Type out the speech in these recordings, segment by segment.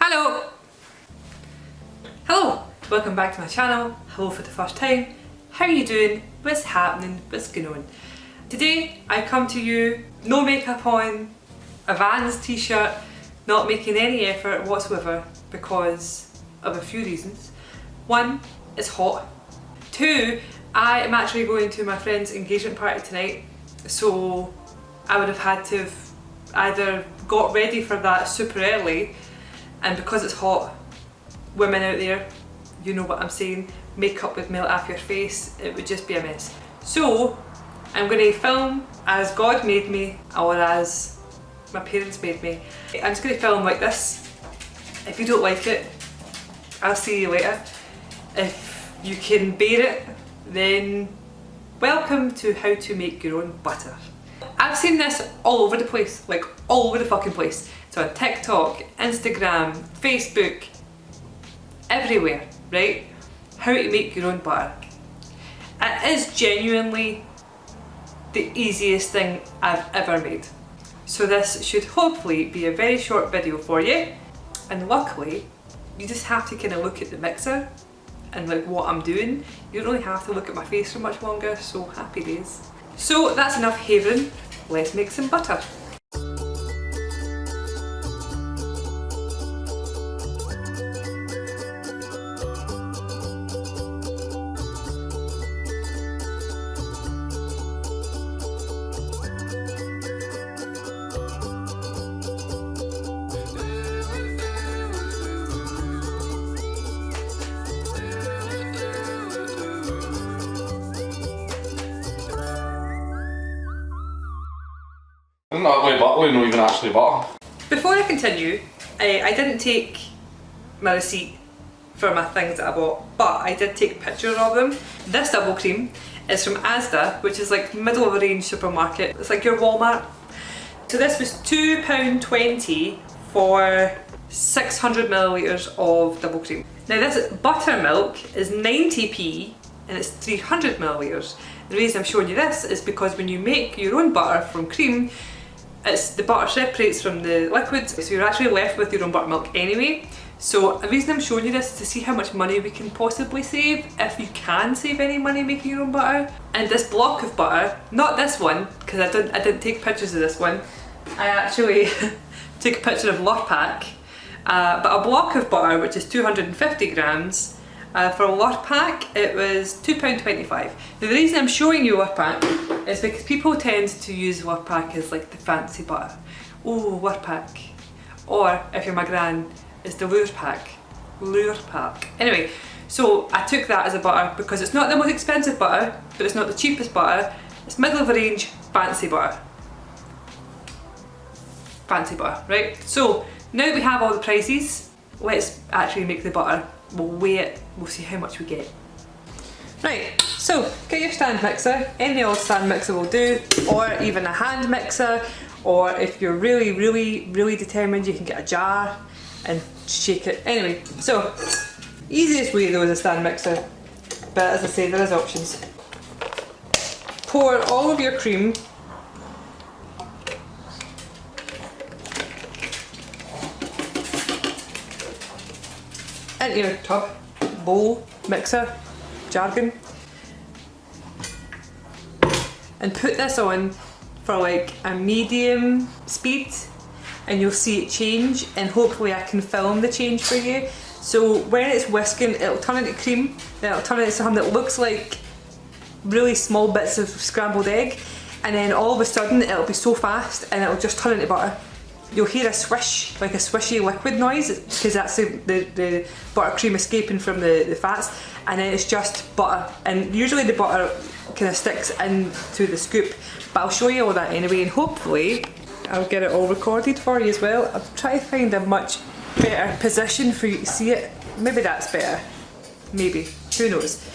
Hello! Hello! Welcome back to my channel. Hello for the first time. How are you doing? What's happening? What's going on? Today I come to you, no makeup on, a Vans t-shirt, not making any effort whatsoever because of a few reasons. One, it's hot. Two, I am actually going to my friend's engagement party tonight, so I would have had to have either got ready for that super early, and because it's hot, women out there, you know what I'm saying, makeup would melt off your face, it would just be a mess. So I'm going to film as God made me, or as my parents made me. I'm just going to film like this. If you don't like it, I'll see you later. If you can bear it, then welcome to how to make your own butter. I've seen this all over the place, like all over the fucking place. It's on TikTok, Instagram, Facebook, everywhere, right? How to make your own butter. It is genuinely the easiest thing I've ever made. So this should hopefully be a very short video for you, and luckily you just have to kind of look at the mixer and like what I'm doing. You don't really have to look at my face for much longer, so happy days. So that's enough havering, let's make some butter. Isn't that like butter, not even actually butter? Before I continue, I didn't take my receipt for my things that I bought, but I did take pictures of them. This double cream is from Asda, which is like middle of the range supermarket. It's like your Walmart. So this was £2.20 for 600 millilitres of double cream. Now this buttermilk is 90p and it's 300 millilitres. The reason I'm showing you this is because when you make your own butter from cream, the butter separates from the liquids, so you're actually left with your own buttermilk anyway. So the reason I'm showing you this is to see how much money we can possibly save, if you can save any money making your own butter. And this block of butter, not this one, because I didn't take pictures of this one, I actually took a picture of Lurpak, but a block of butter, which is 250 grams, for a Lurpak it was £2.25. Now the reason I'm showing you Lurpak is because people tend to use Lurpak as like the fancy butter. Oh, Lurpak. Or if you're my gran, it's the Lurpak. Lurpak. Anyway, so I took that as a butter because it's not the most expensive butter, but it's not the cheapest butter. It's middle of the range, fancy butter. Fancy butter, right? So now that we have all the prices, let's actually make the butter. We'll weigh it, we'll see how much we get. Right, so get your stand mixer, any old stand mixer will do, or even a hand mixer, or if you're really determined you can get a jar and shake it. Anyway, so easiest way though is a stand mixer, but as I say there is options. Pour all of your cream into your tub, bowl, mixer, jargon, and put this on for like a medium speed and you'll see it change, and hopefully I can film the change for you. So when it's whisking, it'll turn into cream, then it'll turn into something that looks like really small bits of scrambled egg, and then all of a sudden it'll be so fast and it'll just turn into butter. You'll hear a swish, like a swishy liquid noise, because that's the buttercream escaping from the fats, and then it's just butter. And usually the butter kind of sticks into the scoop, but I'll show you all that anyway, and hopefully I'll get it all recorded for you as well. I'll try to find a much better position for you to see it. Maybe that's better. Maybe. Who knows?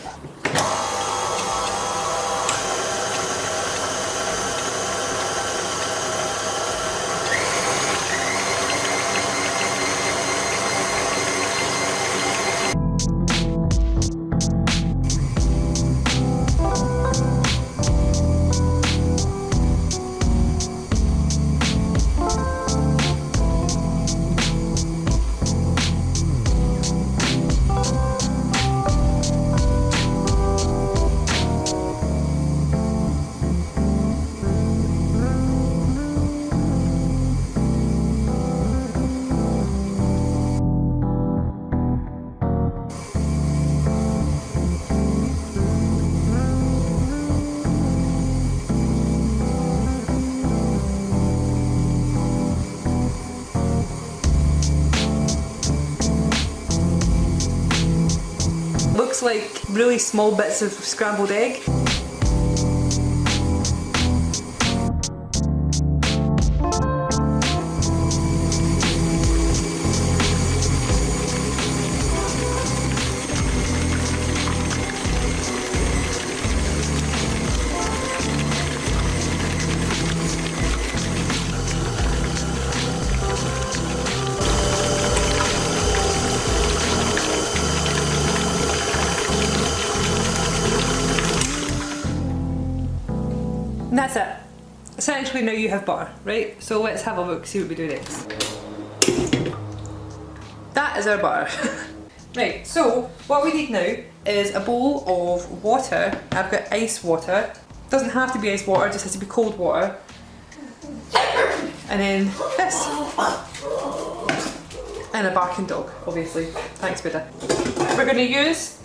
looks like really small bits of scrambled egg. And that's it. Essentially now you have butter, right? So let's have a look, see what we do next. That is our butter. Right, so what we need now is a bowl of water. I've got ice water. Doesn't have to be ice water, just has to be cold water. And then this. And a barking dog, obviously. Thanks, Buddha. We're going to use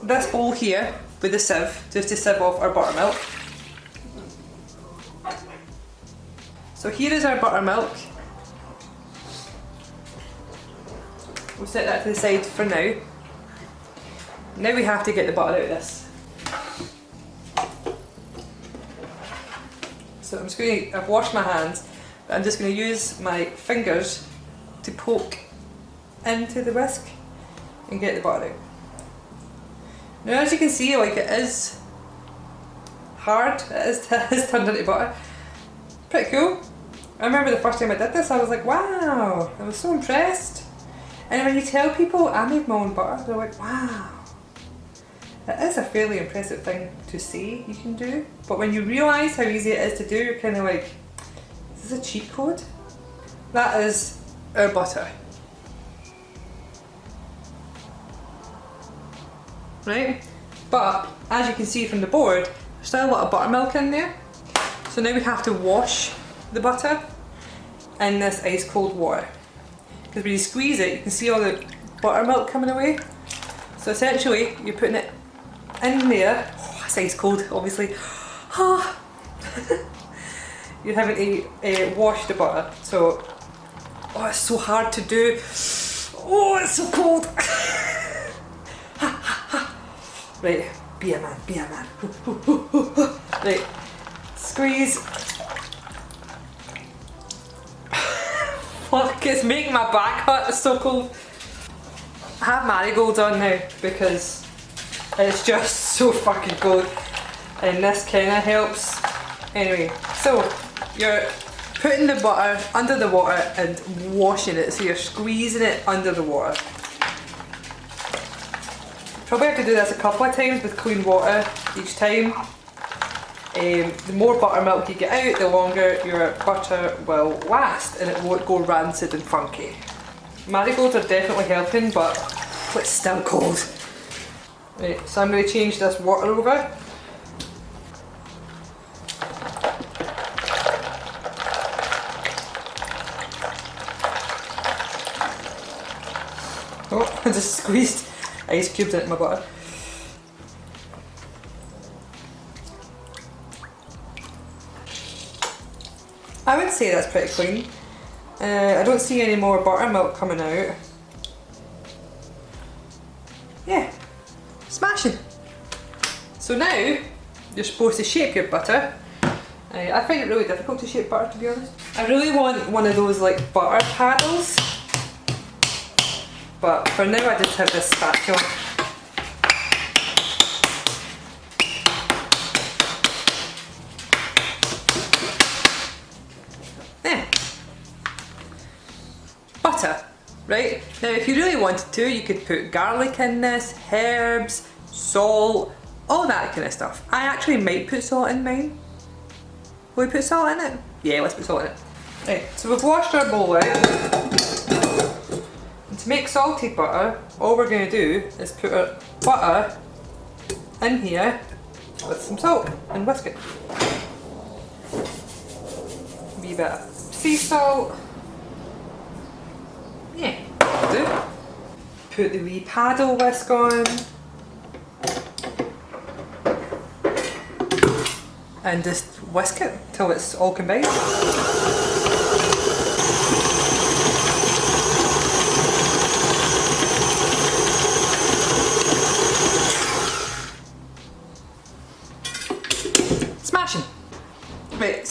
this bowl here with a sieve, just to sieve off our buttermilk. So here is our buttermilk. We'll set that to the side for now. Now we have to get the butter out of this. So I'm just going to, I've washed my hands, but I'm just going to use my fingers to poke into the whisk and get the butter out. Now as you can see, like, it is hard, it is turned into butter. Pretty cool. I remember the first time I did this, I was like, wow, I was so impressed. And when you tell people I made my own butter, they're like, wow. It is a fairly impressive thing to say you can do, but when you realise how easy it is to do, you're kind of like, is this a cheat code? That is our butter. Right? But as you can see from the board, there's still a lot of buttermilk in there. So now we have to wash the butter in this ice cold water. Because when you squeeze it, you can see all the buttermilk coming away. So essentially, you're putting it in there. Oh, it's ice cold, obviously. Oh. You're having to wash the butter. So, oh, it's so hard to do. Oh, it's so cold. Right, be a man, be a man. Right, squeeze. Fuck, it's making my back hurt, it's so cold. I have marigolds on now because it's just so fucking cold. And this kinda helps. Anyway, so you're putting the butter under the water and washing it, so you're squeezing it under the water. Probably have to do this a couple of times with clean water each time. The more buttermilk you get out, the longer your butter will last and it won't go rancid and funky. Marigolds are definitely helping, but it's still cold. Right, so I'm going to change this water over. Oh, I just squeezed ice cubes into my butter. I would say that's pretty clean. I don't see any more buttermilk coming out. Yeah, smashing. So now you're supposed to shape your butter. I find it really difficult to shape butter, to be honest. I really want one of those like butter paddles, but for now I just have this spatula. There. Butter, right? Now if you really wanted to, you could put garlic in this, herbs, salt, all that kind of stuff. I actually might put salt in mine. Will we put salt in it? Yeah, let's put salt in it. Right, so we've washed our bowl out. And to make salted butter, all we're going to do is put our butter in here with some salt and whisk it. A wee bit of sea salt. Yeah, that'll do. Put the wee paddle whisk on. And just whisk it till it's all combined.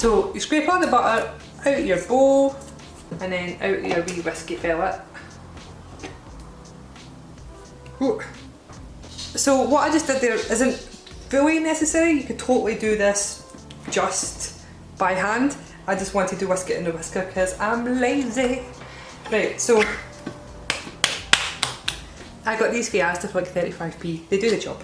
So you scrape all the butter out of your bowl and then out of your wee whiskey fillet. Ooh. So what I just did there isn't fully necessary. You could totally do this just by hand. I just wanted to whisk it in the whisker because I'm lazy. Right, so I got these for Asda for like 35p. They do the job.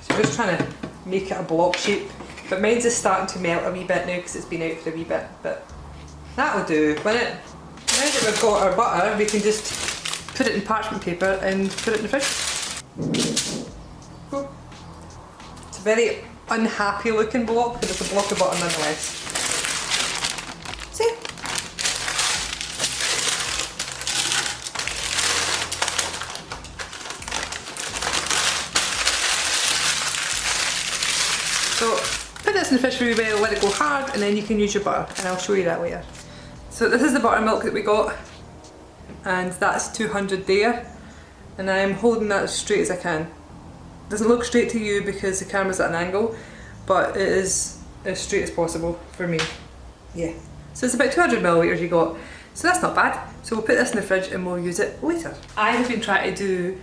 So I'm just trying to make it a block shape, but mine's is starting to melt a wee bit now because it's been out for a wee bit, but that'll do, won't it? Now that we've got our butter, we can just put it in parchment paper and put it in the fridge. Cool. It's a very unhappy looking block, but it's a block of butter nonetheless. See? So put this in the fridge for a wee while, let it go hard, and then you can use your butter, and I'll show you that later. So this is the buttermilk that we got, and that's 200 there, and I'm holding that as straight as I can. Doesn't look straight to you because the camera's at an angle, but it is as straight as possible for me. Yeah. So it's about 200 millilitres you got. So that's not bad. So we'll put this in the fridge and we'll use it later. I have been trying to do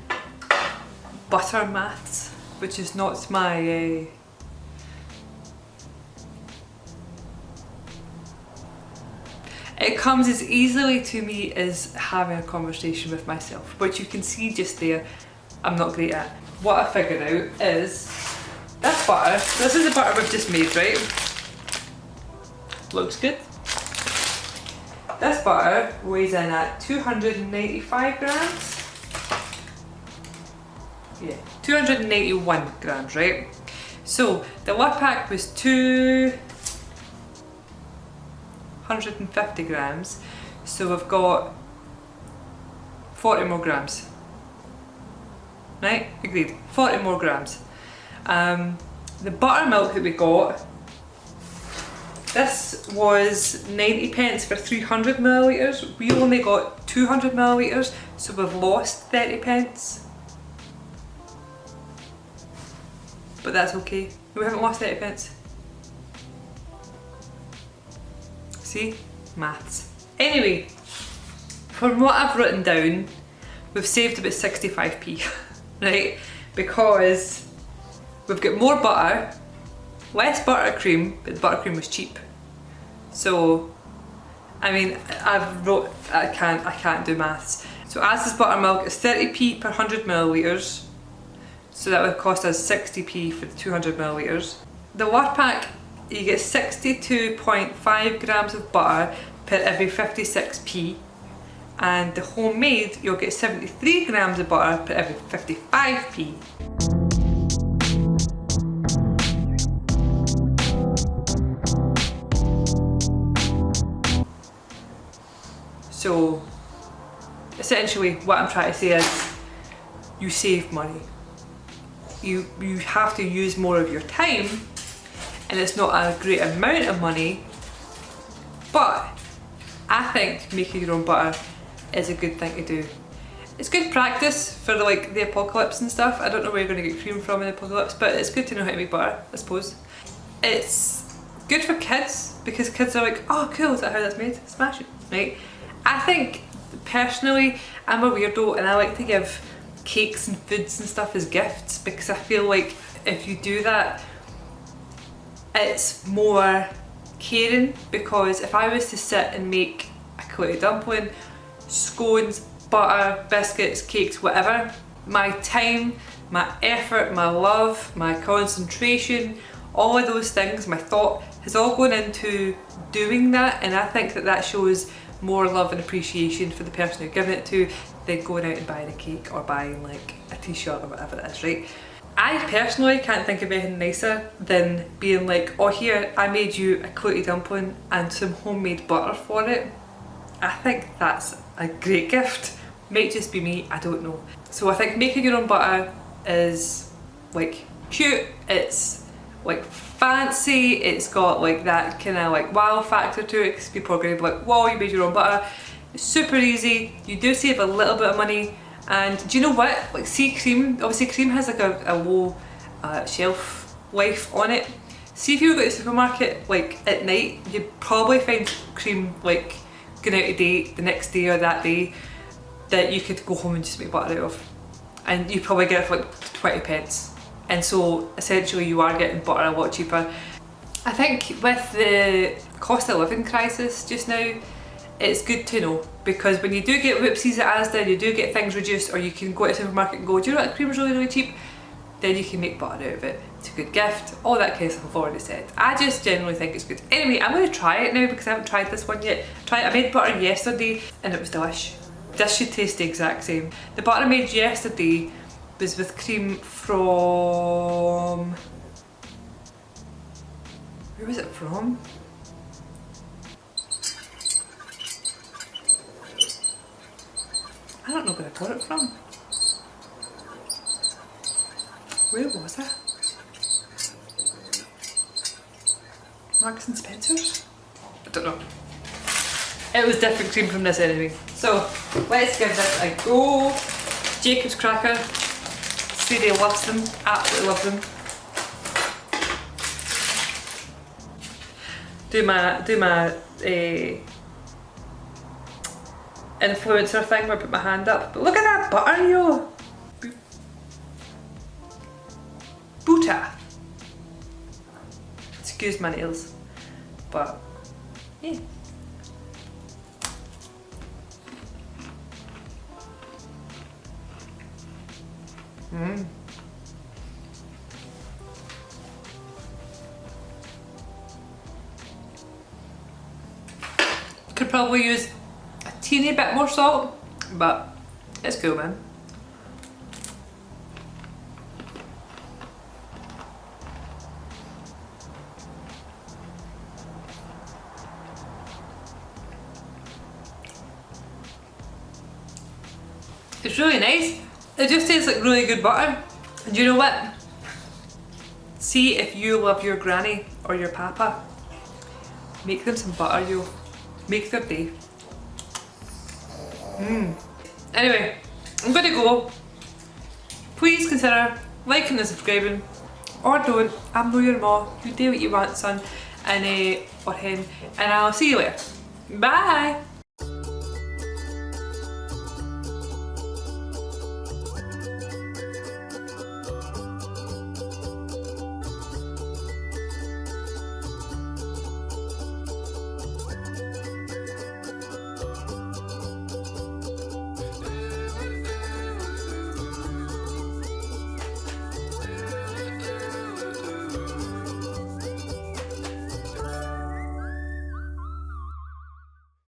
butter maths, which is not my it comes as easily to me as having a conversation with myself, which you can see just there I'm not great at. What I figured out is this butter, this is the butter we've just made, right? Looks good. This butter weighs in at 295 grams. Yeah, 281 grams, right? So the lid pack was 250 grams, so we've got 40 more grams. Right, agreed, 40 more grams. The buttermilk that we got, this was 90 pence for 300 millilitres. We only got 200 millilitres, so we've lost 30 pence. But that's okay, we haven't lost 30 pence. See? Maths. Anyway, from what I've written down, we've saved about 65p, right? Because we've got more butter, less buttercream, but the buttercream was cheap. So, I mean, I can't do maths. So as this buttermilk is 30p per 100 millilitres, so that would cost us 60p for the 200 millilitres. The lid pack, you get 62.5 grams of butter per every 56p, and the homemade you'll get 73 grams of butter per every 55p. So essentially what I'm trying to say is you save money. You have to use more of your time, and it's not a great amount of money, but I think making your own butter is a good thing to do. It's good practice for the apocalypse and stuff. I don't know where you're going to get cream from in the apocalypse, but it's good to know how to make butter, I suppose. It's good for kids because kids are like, oh cool, is that how that's made? Smash it, right? I think personally I'm a weirdo and I like to give cakes and foods and stuff as gifts because I feel like if you do that it's more caring, because if I was to sit and make a clouty dumpling, scones, butter, biscuits, cakes, whatever, my time, my effort, my love, my concentration, all of those things, my thought has all gone into doing that, and I think that that shows more love and appreciation for the person you're giving it to than going out and buying a cake or buying like a t-shirt or whatever it is, right? I personally can't think of anything nicer than being like, oh here, I made you a clouty dumpling and some homemade butter for it. I think that's a great gift. Might just be me, I don't know. So I think making your own butter is like cute, it's like fancy, it's got like that kind of like wow factor to it because people are going to be like, whoa, you made your own butter. It's super easy, you do save a little bit of money, and do you know what, like see cream, obviously cream has like a low life on it. See if you go to the supermarket like at night, you'd probably find cream like going out of date the next day or that day that you could go home and just make butter out of. And you probably get it for like 20 pence. And so essentially you are getting butter a lot cheaper. I think with the cost of living crisis just now, it's good to know, because when you do get whoopsies at Asda, you do get things reduced, or you can go to the supermarket and go, do you know what, cream's really cheap? Then you can make butter out of it. It's a good gift, all that kind of stuff I've already said. I just generally think it's good. Anyway, I'm going to try it now because I haven't tried this one yet. I made butter yesterday and it was delish. This should taste the exact same. The butter I made yesterday was with cream from... Where was it from? I don't know where I got it from. Where was it? Marks and Spencer's? I don't know. It was different cream from this anyway. So let's give this a go. Jacob's cracker. Sadie loves them, absolutely loves them. Do my influencer thing where I put my hand up. But look at that butter, yo! Butter. Excuse my nails, but yeah. Could probably use a teeny bit more salt, but it's cool, man. It's really nice. It just tastes like really good butter. And you know what? See if you love your granny or your papa. Make them some butter, yo. Make their day. Anyway, I'm gonna go. Please consider liking and subscribing. Or don't. I'm no your ma. You do what you want, son. And or hen. And I'll see you later. Bye!